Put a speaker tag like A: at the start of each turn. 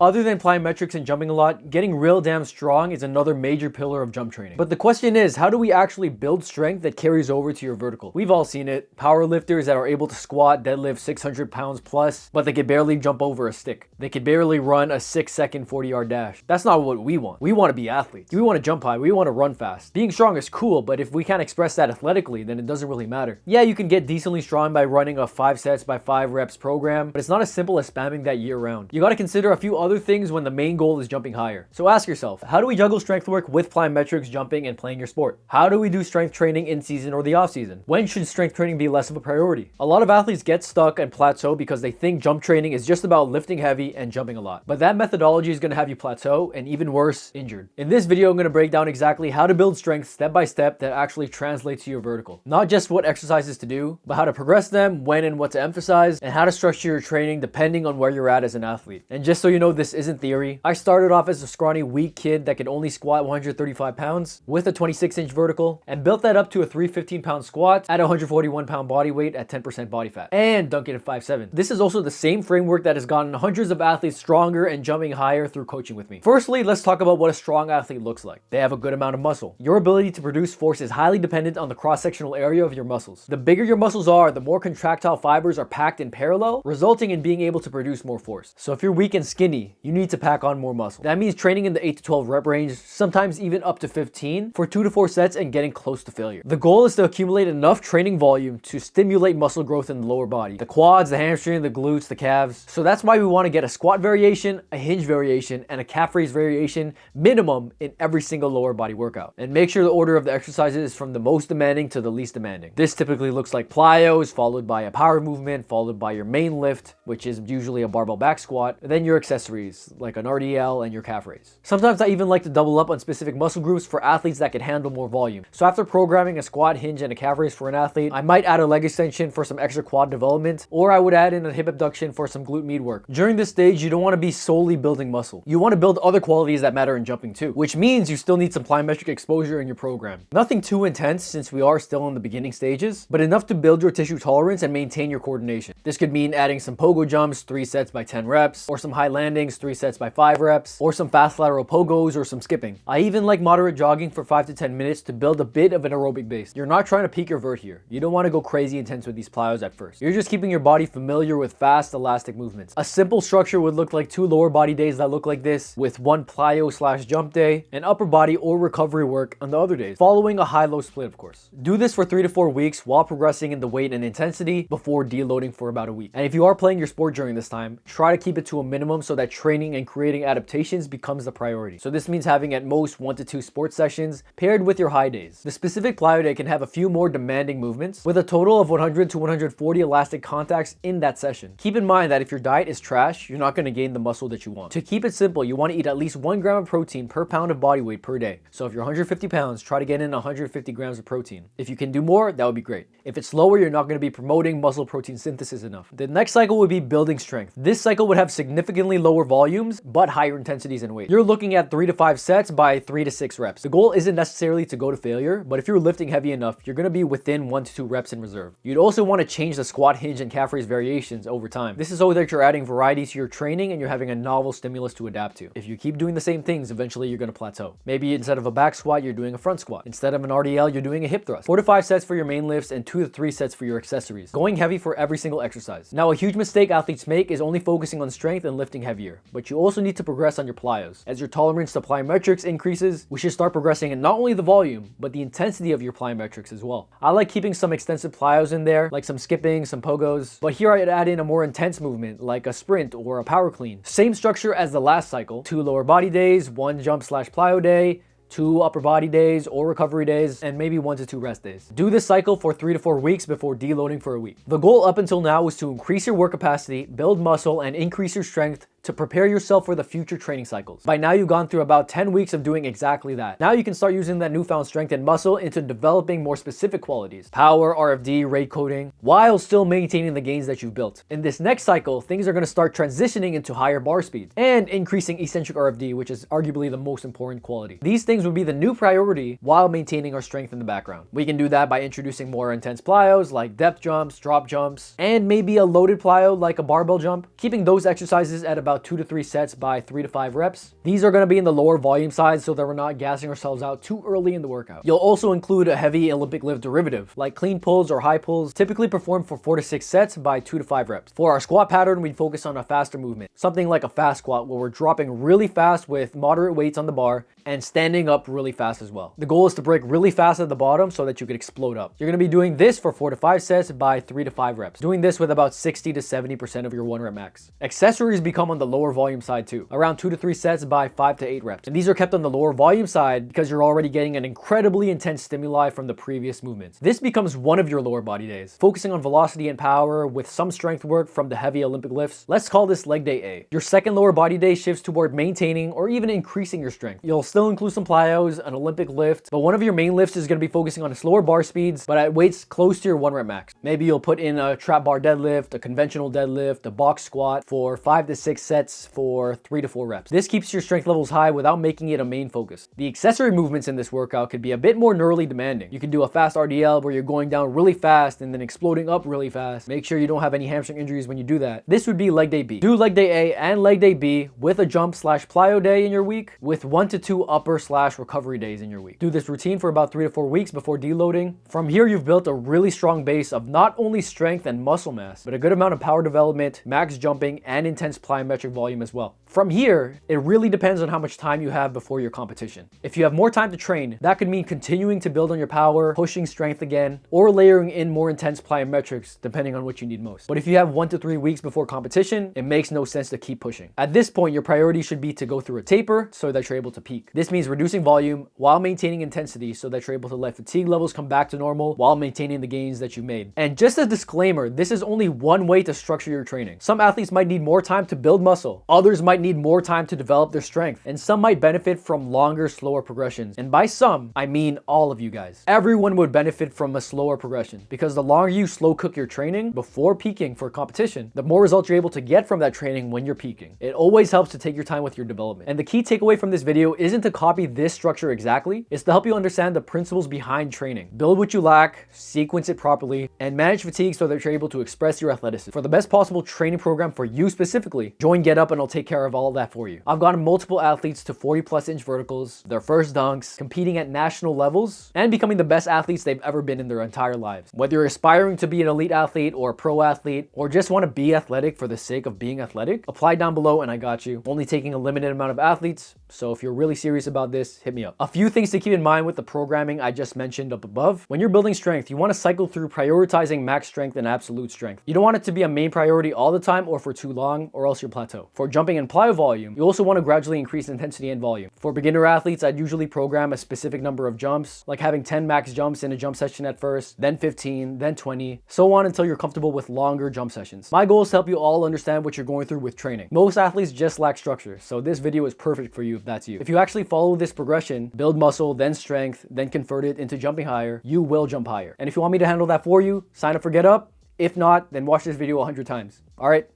A: Other than plyometrics and jumping a lot, getting real damn strong is another major pillar of jump training. But the question is, how do we actually build strength that carries over to your vertical? We've all seen it. Powerlifters that are able to squat, deadlift 600 pounds plus, but they could barely jump over a stick. They could barely run a 6-second 40-yard dash. That's not what we want. We want to be athletes. We want to jump high. We want to run fast. Being strong is cool, but if we can't express that athletically, then it doesn't really matter. Yeah, you can get decently strong by running a 5 sets by 5 reps program, but it's not as simple as spamming that year round. You got to consider a few other things when the main goal is jumping higher. So ask yourself, how do we juggle strength work with plyometrics, jumping, and playing your sport? How do we do strength training in season or the off season? When should strength training be less of a priority? A lot of athletes get stuck and plateau because they think jump training is just about lifting heavy and jumping a lot. But that methodology is going to have you plateau and, even worse, injured. In this video, I'm going to break down exactly how to build strength step by step that actually translates to your vertical. Not just what exercises to do, but how to progress them, when and what to emphasize, and how to structure your training depending on where you're at as an athlete. And just so you know, this isn't theory. I started off as a scrawny, weak kid that could only squat 135 pounds with a 26-inch vertical and built that up to a 315-pound squat at a 141-pound body weight at 10% body fat and dunk it at 5'7". This is also the same framework that has gotten hundreds of athletes stronger and jumping higher through coaching with me. Firstly, let's talk about what a strong athlete looks like. They have a good amount of muscle. Your ability to produce force is highly dependent on the cross-sectional area of your muscles. The bigger your muscles are, the more contractile fibers are packed in parallel, resulting in being able to produce more force. So if you're weak and skinny, you need to pack on more muscle. That means training in the 8 to 12 rep range, sometimes even up to 15 for 2 to 4 sets and getting close to failure. The goal is to accumulate enough training volume to stimulate muscle growth in the lower body, the quads, the hamstring, the glutes, the calves. So that's why we want to get a squat variation, a hinge variation, and a calf raise variation minimum in every single lower body workout. And make sure the order of the exercises is from the most demanding to the least demanding. This typically looks like plyos, followed by a power movement, followed by your main lift, which is usually a barbell back squat, and then your accessories like an RDL and your calf raise. Sometimes I even like to double up on specific muscle groups for athletes that can handle more volume. So after programming a squat, hinge, and a calf raise for an athlete, I might add a leg extension for some extra quad development, or I would add in a hip abduction for some glute med work. During this stage, you don't want to be solely building muscle. You want to build other qualities that matter in jumping too, which means you still need some plyometric exposure in your program. Nothing too intense since we are still in the beginning stages, but enough to build your tissue tolerance and maintain your coordination. This could mean adding some pogo jumps, 3 sets by 10 reps, or some high landings, 3 sets by 5 reps, or some fast lateral pogos or some skipping. I even like moderate jogging for 5 to 10 minutes to build a bit of an aerobic base. You're not trying to peak your vert here. You don't want to go crazy intense with these plyos at first. You're just keeping your body familiar with fast, elastic movements. A simple structure would look like 2 lower body days that look like this, with 1 plyo/jump day, and upper body or recovery work on the other days, following a high-low split, of course. Do this for 3 to 4 weeks while progressing in the weight and intensity before deloading for about a week. And if you are playing your sport during this time, try to keep it to a minimum so that training and creating adaptations becomes the priority. So this means having at most 1 to 2 sports sessions paired with your high days. The specific plyo day can have a few more demanding movements with a total of 100 to 140 elastic contacts in that session. Keep in mind that if your diet is trash, you're not going to gain the muscle that you want. To keep it simple, you want to eat at least 1 gram of protein per pound of body weight per day. So if you're 150 pounds, try to get in 150 grams of protein. If you can do more, that would be great. If it's lower, you're not going to be promoting muscle protein synthesis enough. The next cycle would be building strength. This cycle would have significantly lower volumes, but higher intensities and weight. You're looking at 3 to 5 sets by 3 to 6 reps. The goal isn't necessarily to go to failure, but if you're lifting heavy enough, you're going to be within 1 to 2 reps in reserve. You'd also want to change the squat, hinge, and calf raise variations over time. This is so that you're adding variety to your training and you're having a novel stimulus to adapt to. If you keep doing the same things, eventually you're going to plateau. Maybe instead of a back squat, you're doing a front squat. Instead of an RDL, you're doing a hip thrust. 4 to 5 sets for your main lifts and 2 to 3 sets for your accessories. Going heavy for every single exercise. Now, a huge mistake athletes make is only focusing on strength and lifting heavier, but you also need to progress on your plyos. As your tolerance to plyometrics increases, we should start progressing in not only the volume, but the intensity of your plyometrics as well. I like keeping some extensive plyos in there, like some skipping, some pogos, but here I'd add in a more intense movement, like a sprint or a power clean. Same structure as the last cycle, 2 lower body days, 1 jump/plyo day, 2 upper body days or recovery days, and maybe 1 to 2 rest days. Do this cycle for 3 to 4 weeks before deloading for a week. The goal up until now was to increase your work capacity, build muscle, and increase your strength to prepare yourself for the future training cycles. By now, you've gone through about 10 weeks of doing exactly that. Now you can start using that newfound strength and muscle into developing more specific qualities, power, RFD, rate coding, while still maintaining the gains that you've built. In this next cycle, things are going to start transitioning into higher bar speeds and increasing eccentric RFD, which is arguably the most important quality. These things would be the new priority while maintaining our strength in the background. We can do that by introducing more intense plyos like depth jumps, drop jumps, and maybe a loaded plyo like a barbell jump, keeping those exercises at about about 2 to 3 sets by 3 to 5 reps. These are going to be in the lower volume side so that we're not gassing ourselves out too early in the workout. You'll also include a heavy Olympic lift derivative, like clean pulls or high pulls, typically performed for 4 to 6 sets by 2 to 5 reps. For our squat pattern, we'd focus on a faster movement, something like a fast squat where we're dropping really fast with moderate weights on the bar and standing up really fast as well. The goal is to break really fast at the bottom so that you could explode up. You're going to be doing this for 4 to 5 sets by 3 to 5 reps, doing this with about 60 to 70% of your 1 rep max. Accessories become on the lower volume side too, around 2 to 3 sets by 5 to 8 reps. And these are kept on the lower volume side because you're already getting an incredibly intense stimuli from the previous movements. This becomes one of your lower body days, focusing on velocity and power with some strength work from the heavy Olympic lifts. Let's call this leg day A. Your second lower body day shifts toward maintaining or even increasing your strength. You'll still include some plyos, an Olympic lift, but one of your main lifts is going to be focusing on slower bar speeds, but at weights close to your 1 rep max. Maybe you'll put in a trap bar deadlift, a conventional deadlift, a box squat for 5 to 6 sets for 3 to 4 reps. This keeps your strength levels high without making it a main focus. The accessory movements in this workout could be a bit more neurally demanding. You can do a fast RDL where you're going down really fast and then exploding up really fast. Make sure you don't have any hamstring injuries when you do that. This would be leg day B. Do leg day A and leg day B with a jump / plyo day in your week with 1 to 2 upper / recovery days in your week. Do this routine for about 3 to 4 weeks before deloading. From here, you've built a really strong base of not only strength and muscle mass, but a good amount of power development, max jumping, and intense plyometric volume as well. From here, it really depends on how much time you have before your competition. If you have more time to train, that could mean continuing to build on your power, pushing strength again, or layering in more intense plyometrics depending on what you need most. But if you have 1 to 3 weeks before competition, it makes no sense to keep pushing. At this point, your priority should be to go through a taper so that you're able to peak. This means reducing volume while maintaining intensity so that you're able to let fatigue levels come back to normal while maintaining the gains that you made. And just a disclaimer, this is only one way to structure your training. Some athletes might need more time to build muscle, others might need more time to develop their strength, and some might benefit from longer, slower progressions. And by some, I mean all of you guys. Everyone would benefit from a slower progression because the longer you slow cook your training before peaking for competition, the more results you're able to get from that training when you're peaking. It always helps to take your time with your development. And the key takeaway from this video isn't to copy this structure exactly, it's to help you understand the principles behind training. Build what you lack, sequence it properly, and manage fatigue so that you're able to express your athleticism. For the best possible training program for you specifically, join Get Up and I'll take care of all of that for you. I've gotten multiple athletes to 40+ inch verticals, their first dunks, competing at national levels, and becoming the best athletes they've ever been in their entire lives. Whether you're aspiring to be an elite athlete or a pro athlete, or just want to be athletic for the sake of being athletic, apply down below and I got you. I'm only taking a limited amount of athletes, so if you're really serious about this, hit me up. A few things to keep in mind with the programming I just mentioned up above. When you're building strength, you want to cycle through prioritizing max strength and absolute strength. You don't want it to be a main priority all the time or for too long, or else you'll plateau. For jumping and plyo volume, you also want to gradually increase intensity and volume. For beginner athletes, I'd usually program a specific number of jumps, like having 10 max jumps in a jump session at first, then 15, then 20, so on until you're comfortable with longer jump sessions. My goal is to help you all understand what you're going through with training. Most athletes just lack structure, so this video is perfect for you if that's you. If you actually follow this progression, build muscle, then strength, then convert it into jumping higher, you will jump higher. And if you want me to handle that for you, sign up for Get Up. If not, then watch this video 100 times. All right,